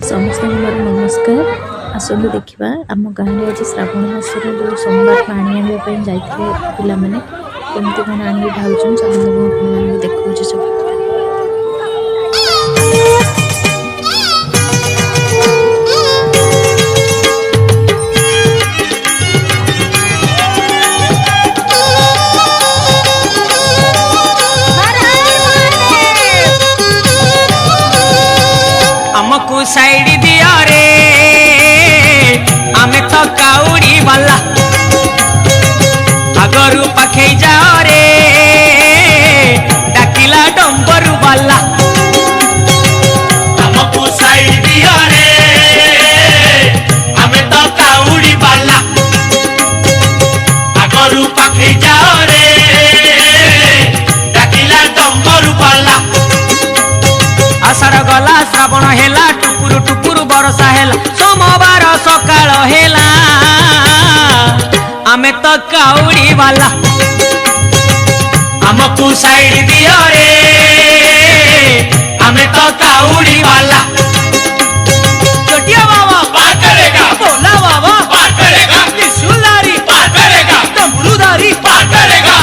समस्त मोर नमस्कार। आसतु देखा आम गाँव में आज श्रावण मासर जो सोमवार पानी आने जाते पिला मैंने कमती मैंने आने ढालुन सब देखा सब हमको साइड दिया रे आमे तो काउड़ी वाला अगरु पखे जाओ रे डाकिला डंबरू वाला हमको साइड दिया रे आमे तो काउड़ी वाला अगरु पखे जाओ रे डाकिला डंबरू वाला आषाढ़ गला श्रावण हेला टुकुरु टुकुरु बरसा हेला सोमवार सकाळ हेला आमे तो काउड़ी वाला हमको साइड दिया रे आमे तो काउड़ी वाला चटिया बाबा पार करेगा भोला बाबा पार करेगा त्रिशूलधारी पार करेगा डमरूधारी पार करेगा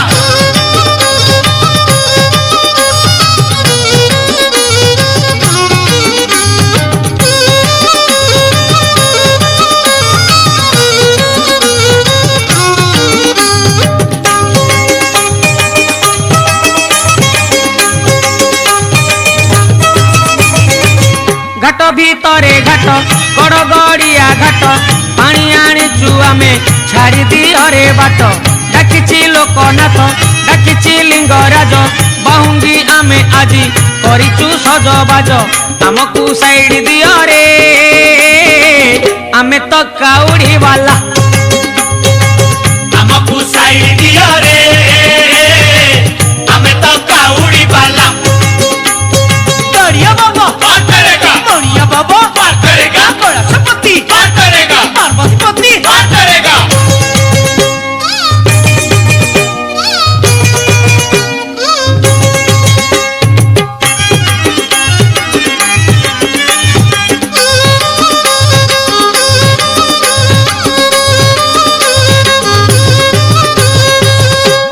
घाट भितरे घाट गड़गड़िया घाट पानी आनीचु आमे छाड़ी दियो रे बाट डाकिछि लोकनाथ डाकिछि लिंगराज बाहुंगी आमे आजी करिचु सजबाज आमकु साइड दियो रे आमे तो काउड़ी वाला हमको साइड दिया रे आमे तो काउड़ी वाला दरिया बाबा पार करेगा दरिया बाबा पार करेगा कैलाशपति पार करेगा पार्वतीपति पार करेगा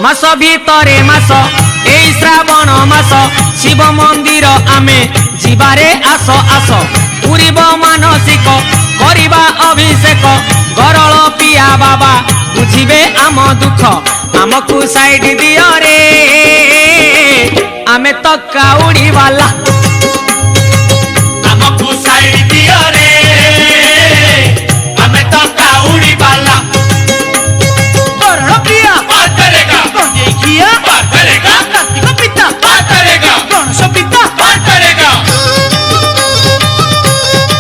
मास भितरे मास एई श्रावण मास शिव मंदिर आमे जीवारे आस आस पूरीब मानसिक करिबा अभिषेक गरल पिया बाबा बुझिबे आम दुख आमकु साइड दियो रे आमे तो काउड़ी वाला